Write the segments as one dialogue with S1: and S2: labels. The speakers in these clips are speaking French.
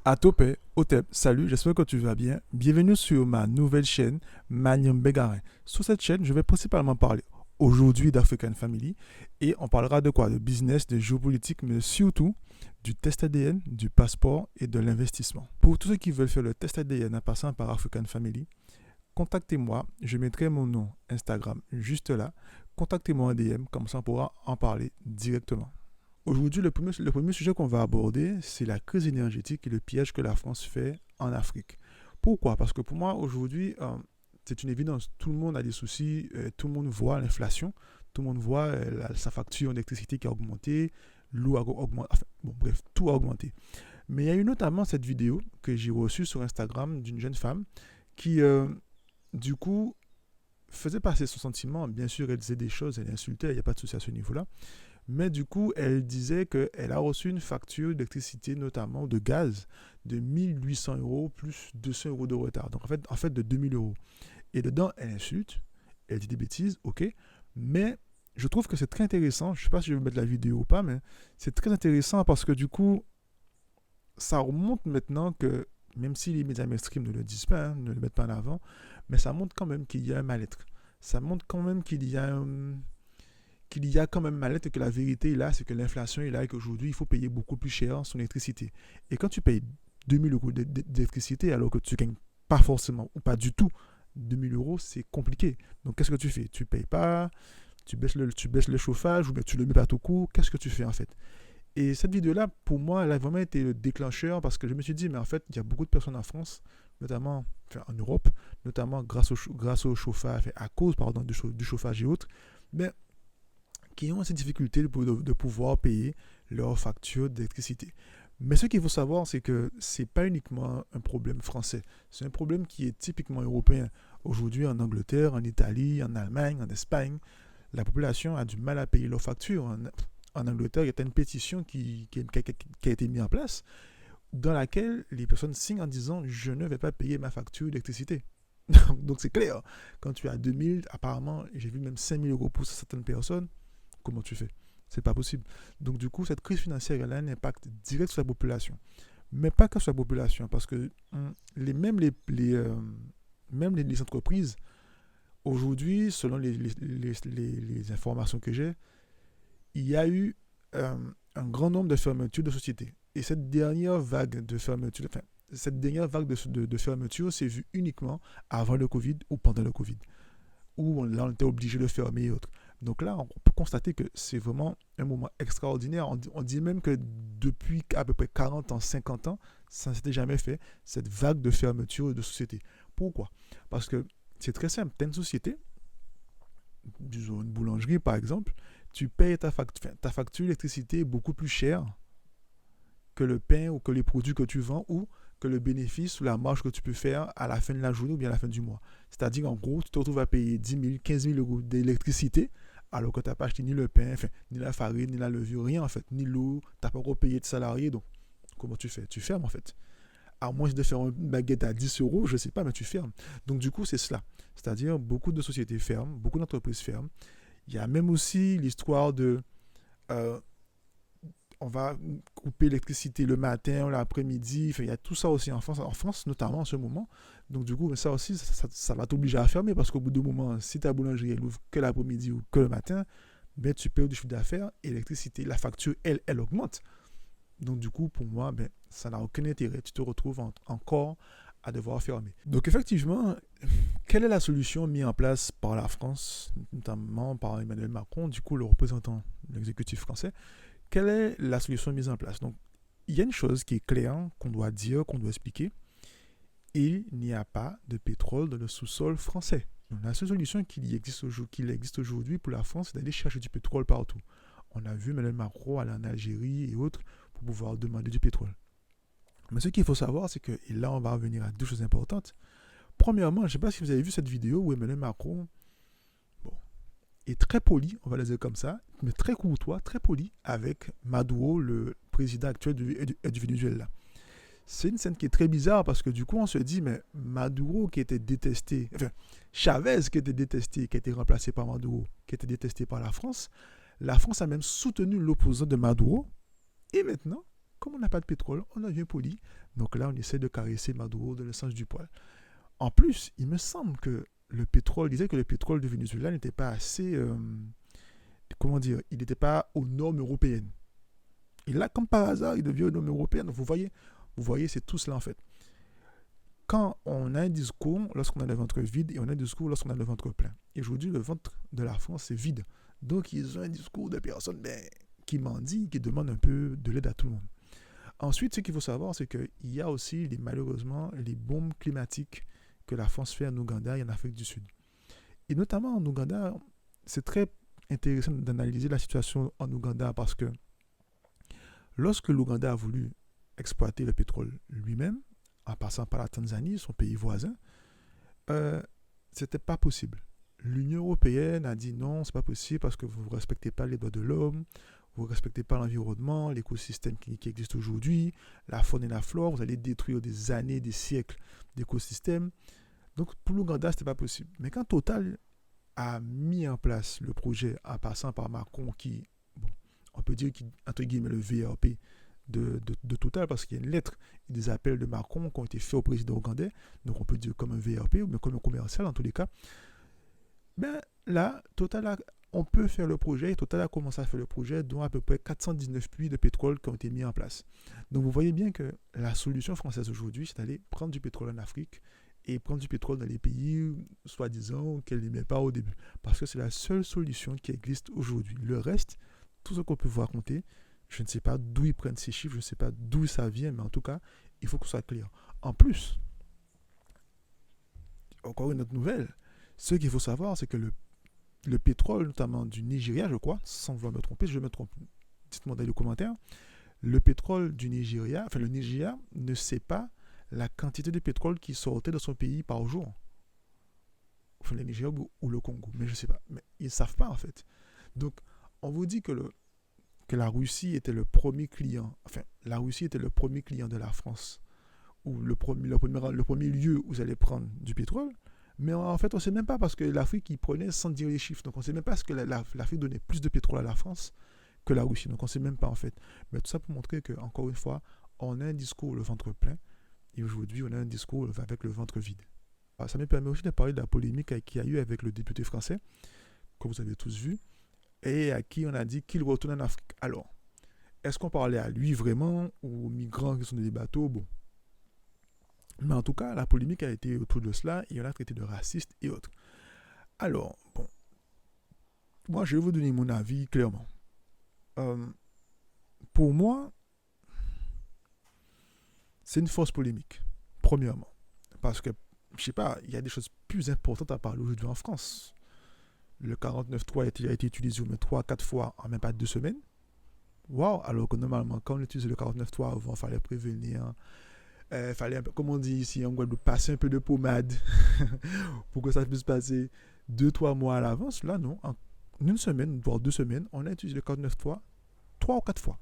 S1: À Topé, Otep, salut, j'espère que tu vas bien. Bienvenue sur ma nouvelle chaîne, Manium Bégarin. Sur cette chaîne, je vais principalement parler aujourd'hui d'African Family et on parlera de quoi? De business, de géopolitique, mais surtout du test ADN, du passeport et de l'investissement. Pour tous ceux qui veulent faire le test ADN en passant par African Family, contactez-moi, je mettrai mon nom Instagram juste là. Contactez-moi en DM, comme ça on pourra en parler directement. Aujourd'hui, le premier sujet qu'on va aborder, c'est la crise énergétique et le piège que la France fait en Afrique. Pourquoi? Parce que pour moi, aujourd'hui, c'est une évidence. Tout le monde a des soucis, tout le monde voit l'inflation, tout le monde voit sa facture d'électricité qui a augmenté, l'eau a augmenté, enfin, bon, bref, tout a augmenté. Mais il y a eu notamment cette vidéo que j'ai reçue sur Instagram d'une jeune femme qui, du coup, faisait passer son sentiment. Bien sûr, elle disait des choses, elle insultait, il n'y a pas de souci à ce niveau-là. Mais du coup, elle disait qu'elle a reçu une facture d'électricité, notamment de gaz, de 1800 euros plus 200 euros de retard. Donc en fait de 2000 euros. Et dedans, elle insulte, elle dit des bêtises, ok. Mais je trouve que c'est très intéressant. Je ne sais pas si je vais mettre la vidéo ou pas, mais c'est très intéressant parce que du coup, ça remonte maintenant que, même si les médias mainstream ne le disent pas, hein, ne le mettent pas en avant, mais ça montre quand même qu'il y a un mal-être. Ça montre quand même qu'il y a quand même mal-être et que la vérité est là, c'est que l'inflation est là et qu'aujourd'hui, il faut payer beaucoup plus cher son électricité. Et quand tu payes 2000 euros d'électricité alors que tu ne gagnes pas forcément ou pas du tout 2000 euros, c'est compliqué. Donc, qu'est-ce que tu fais? Tu ne payes pas, tu baisses le chauffage ou bien tu le mets pas tout court. Qu'est-ce que tu fais en fait? Et cette vidéo-là, pour moi, elle a vraiment été le déclencheur parce que je me suis dit, mais en fait, il y a beaucoup de personnes en France, notamment enfin, en Europe, notamment grâce au chauffage, enfin, à cause pardon, du chauffage et autres, mais qui ont ces difficultés de pouvoir payer leurs factures d'électricité. Mais ce qu'il faut savoir, c'est que ce n'est pas uniquement un problème français. C'est un problème qui est typiquement européen. Aujourd'hui, en Angleterre, en Italie, en Allemagne, en Espagne, la population a du mal à payer leurs factures. En Angleterre, il y a une pétition qui a été mise en place dans laquelle les personnes signent en disant je ne vais pas payer ma facture d'électricité. Donc c'est clair. Quand tu as 2000, apparemment, j'ai vu même 5000 euros pour certaines personnes, comment tu fais? C'est pas possible. Donc, du coup, cette crise financière, elle a un impact direct sur la population. Mais pas que sur la population, parce que même les entreprises, aujourd'hui, selon les informations que j'ai, il y a eu euh, un grand nombre de fermetures de sociétés. Et cette dernière vague de fermeture s'est vue uniquement avant le Covid ou pendant le Covid où là, on était obligé de fermer et autres. Donc là, on peut constater que c'est vraiment un moment extraordinaire. On dit même que depuis à peu près 40 ans, 50 ans, ça ne s'était jamais fait, cette vague de fermeture de société. Pourquoi? Parce que c'est très simple. Tu as une société, disons une boulangerie par exemple, tu payes ta facture d'électricité beaucoup plus chère que le pain ou que les produits que tu vends ou que le bénéfice ou la marge que tu peux faire à la fin de la journée ou bien à la fin du mois. C'est-à-dire, en gros, tu te retrouves à payer 10 000, 15 000 euros d'électricité alors que tu n'as pas acheté ni le pain, enfin, ni la farine, ni la levure, rien en fait, ni l'eau, tu n'as pas encore payé de salariés. Donc, comment tu fais? Tu fermes en fait. À moins de faire une baguette à 10 euros, je ne sais pas, mais tu fermes. Donc, du coup, c'est cela. C'est-à-dire, beaucoup de sociétés ferment, beaucoup d'entreprises ferment. Il y a même aussi l'histoire de euh, on va couper l'électricité le matin, l'après-midi. Enfin, il y a tout ça aussi en France notamment en ce moment. Donc du coup, ça aussi, ça va t'obliger à fermer parce qu'au bout d'un moment, si ta boulangerie elle ouvre que l'après-midi ou que le matin, ben, tu perds du chiffre d'affaires et l'électricité, la facture, elle augmente. Donc du coup, pour moi, ben, ça n'a aucun intérêt. Tu te retrouves encore à devoir fermer. Donc effectivement, quelle est la solution mise en place par la France, notamment par Emmanuel Macron, du coup le représentant de l'exécutif français? Quelle est la solution mise en place? Donc, il y a une chose qui est claire, qu'on doit dire, qu'on doit expliquer. Il n'y a pas de pétrole dans le sous-sol français. Donc, la seule solution qu'il existe aujourd'hui pour la France, c'est d'aller chercher du pétrole partout. On a vu Emmanuel Macron aller en Algérie et autres pour pouvoir demander du pétrole. Mais ce qu'il faut savoir, c'est que, et là on va revenir à deux choses importantes. Premièrement, je ne sais pas si vous avez vu cette vidéo où Emmanuel Macron est très poli, on va le dire comme ça, mais très courtois, très poli avec Maduro, le président actuel du Venezuela. C'est une scène qui est très bizarre parce que du coup on se dit, mais Maduro qui était détesté, enfin Chavez qui était détesté, qui a été remplacé par Maduro, qui était détesté par la France a même soutenu l'opposant de Maduro, et maintenant, comme on n'a pas de pétrole, on devient poli. Donc là, on essaie de caresser Maduro dans le sens du poil. En plus, il me semble que le pétrole, disait que le pétrole du Venezuela n'était pas assez, comment dire, il n'était pas aux normes européennes. Et là, comme par hasard, il devient aux normes européennes. Donc vous voyez, c'est tout cela en fait. Quand on a un discours lorsqu'on a le ventre vide et on a un discours lorsqu'on a le ventre plein. Et aujourd'hui, le ventre de la France, c'est vide. Donc, ils ont un discours de personnes qui mendient, qui demandent un peu de l'aide à tout le monde. Ensuite, ce qu'il faut savoir, c'est qu'il y a aussi, malheureusement, les bombes climatiques que la France fait en Ouganda et en Afrique du Sud. Et notamment en Ouganda, c'est très intéressant d'analyser la situation en Ouganda parce que lorsque l'Ouganda a voulu exploiter le pétrole lui-même, en passant par la Tanzanie, son pays voisin, c'était pas possible. L'Union européenne a dit non, c'est pas possible parce que vous ne respectez pas les droits de l'homme, vous ne respectez pas l'environnement, l'écosystème qui existe aujourd'hui, la faune et la flore, vous allez détruire des années, des siècles d'écosystèmes. Donc pour l'Ouganda, c'était pas possible. Mais quand Total a mis en place le projet en passant par Macron qui, bon, on peut dire qu'il entre guillemets le VRP de Total parce qu'il y a une lettre et des appels de Macron qui ont été faits au président ougandais, donc on peut dire comme un VRP ou bien comme un commercial en tous les cas. Ben là, on peut faire le projet et Total a commencé à faire le projet dont à peu près 419 puits de pétrole qui ont été mis en place. Donc vous voyez bien que la solution française aujourd'hui, c'est d'aller prendre du pétrole en Afrique et prendre du pétrole dans les pays, soi-disant, qu'elle n'aimait pas au début. Parce que c'est la seule solution qui existe aujourd'hui. Le reste, tout ce qu'on peut vous raconter, je ne sais pas d'où ils prennent ces chiffres, je ne sais pas d'où ça vient, mais en tout cas, il faut que ce soit clair. En plus, encore une autre nouvelle, ce qu'il faut savoir, c'est que le pétrole, notamment du Nigeria, je crois, sans vouloir me tromper, je me trompe, dites-moi dans les commentaires, le pétrole du Nigeria, enfin le Nigeria ne sait pas la quantité de pétrole qui sortait de son pays par jour. Enfin, le Nigeria ou le Congo, mais je ne sais pas. Mais ils ne savent pas en fait. Donc, on vous dit que la Russie était le premier client, enfin, la Russie était le premier client de la France, ou le premier lieu où vous allez prendre du pétrole, mais en fait, on ne sait même pas parce que l'Afrique, ils prenaient sans dire les chiffres. Donc, on ne sait même pas ce que l'Afrique donnait plus de pétrole à la France que la Russie. Donc, on ne sait même pas en fait. Mais tout ça pour montrer que, encore une fois, on a un discours le ventre plein et aujourd'hui, on a un discours avec le ventre vide. Alors, ça me permet aussi de parler de la polémique qu'il y a eu avec le député français, que vous avez tous vu, et à qui on a dit qu'il retourne en Afrique. Alors, est-ce qu'on parlait à lui vraiment ou aux migrants qui sont dans les bateaux? Bon. Mais en tout cas, la polémique a été autour de cela et on a traité de raciste et autres. Alors, bon, moi je vais vous donner mon avis clairement. Pour moi, c'est une fausse polémique, premièrement. Parce que, je sais pas, il y a des choses plus importantes à parler aujourd'hui en France. Le 49.3 a été utilisé au moins 3-4 fois en même pas 2 semaines. Waouh, alors que normalement, quand on utilise le 49.3 avant, il fallait prévenir. Fallait un peu, comme on dit ici en Guadeloupe, passer un peu de pommade pour que ça puisse passer 2-3 mois à l'avance. Là, non. En une semaine, voire 2 semaines, on a utilisé le 49.3 3 ou 4 fois.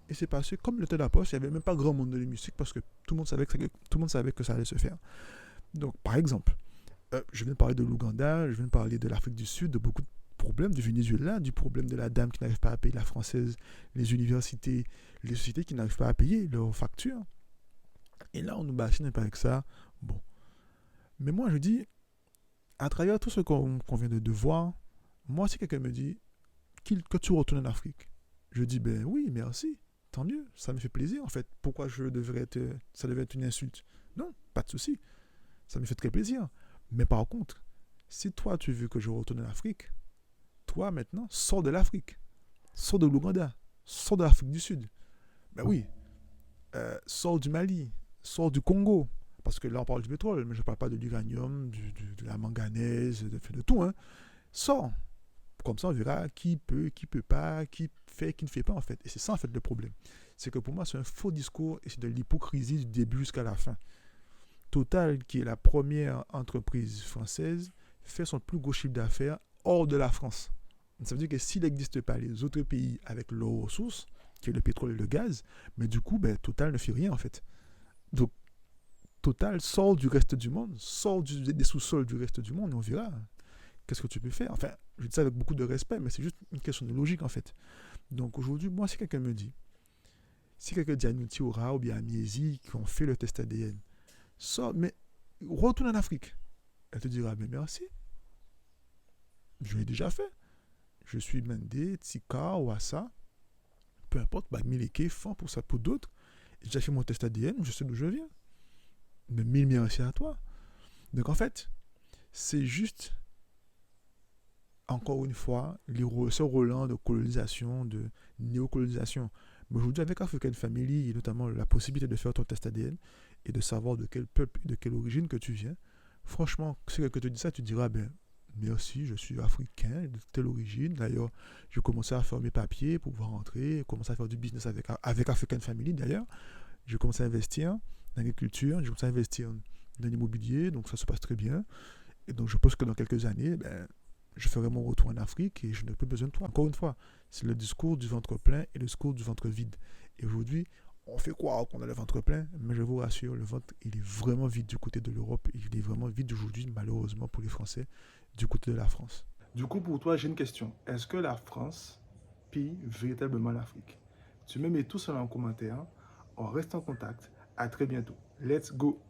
S1: Et c'est passé comme le temps de la poste. Il n'y avait même pas grand monde de l'hémicycle parce que tout le monde savait que ça allait se faire. Donc, par exemple, je viens de parler de l'Ouganda, je viens de parler de l'Afrique du Sud, de beaucoup de problèmes du Venezuela, du problème de la dame qui n'arrive pas à payer la française, les universités, les sociétés qui n'arrivent pas à payer leurs factures. Et là, on nous bassine un peu avec ça. Bon. Mais moi, je dis, à travers tout ce qu'on vient de voir, moi, si quelqu'un me dit que tu retournes en Afrique, je dis, ben oui, merci, tant mieux, ça me fait plaisir, en fait. Pourquoi ça devait être une insulte? Non, pas de souci. Ça me fait très plaisir. Mais par contre, si toi, tu veux que je retourne en Afrique, toi, maintenant, sors de l'Afrique. Sors de l'Ouganda. Sors de l'Afrique du Sud. Ben oui. Sors du Mali. Sors du Congo. Parce que là, on parle du pétrole, mais je ne parle pas de l'uranium, de la manganèse, de tout. Hein. Sors. Comme ça, on verra qui peut pas, qui fait, qui ne fait pas, en fait. Et c'est ça, en fait, le problème. C'est que pour moi, c'est un faux discours et c'est de l'hypocrisie du début jusqu'à la fin. Total, qui est la première entreprise française, fait son plus gros chiffre d'affaires hors de la France. Ça veut dire que s'il n'existe pas les autres pays avec leurs ressources, qui est le pétrole et le gaz, mais du coup, Total ne fait rien, en fait. Donc, Total sort du reste du monde, sort des sous-sols du reste du monde, et on verra qu'est-ce que tu peux faire. Enfin, je dis ça avec beaucoup de respect, mais c'est juste une question de logique, en fait. Donc, aujourd'hui, moi, si quelqu'un me dit Si quelqu'un dit à Nouti Aura ou bien à Miesi qui ont fait le test ADN, sors, mais retourne en Afrique. Elle te dira, mais merci, je l'ai déjà fait. Je suis Mendé, Tika, Ouassa, peu importe, bah, Mileke, Fan pour ça, pour d'autres. J'ai déjà fait mon test ADN, je sais d'où je viens. Mais mille merci à toi. Donc en fait, c'est juste, encore une fois, ce Roland de colonisation, de néocolonisation. Mais aujourd'hui, avec African Family, et notamment la possibilité de faire ton test ADN et de savoir de quel peuple et de quelle origine que tu viens, franchement, si quelqu'un te dit ça, tu diras, ben, merci, je suis africain, de telle origine. D'ailleurs, je commençais à faire mes papiers pour pouvoir rentrer, commencer à faire du business avec African Family, d'ailleurs. J'ai commencé à investir dans l'agriculture, j'ai commencé à investir dans l'immobilier, donc ça se passe très bien. Et donc je pense que dans quelques années, ben, je ferai mon retour en Afrique et je n'ai plus besoin de toi. Encore une fois, c'est le discours du ventre plein et le discours du ventre vide. Et aujourd'hui, on fait croire qu'on a le ventre plein, mais je vous rassure, le ventre, il est vraiment vide du côté de l'Europe. Il est vraiment vide aujourd'hui, malheureusement pour les Français, du côté de la France. Du coup, pour toi, j'ai une question. Est-ce que la France pille véritablement l'Afrique? Tu me mets tout ça en commentaire. On reste en contact. À très bientôt. Let's go!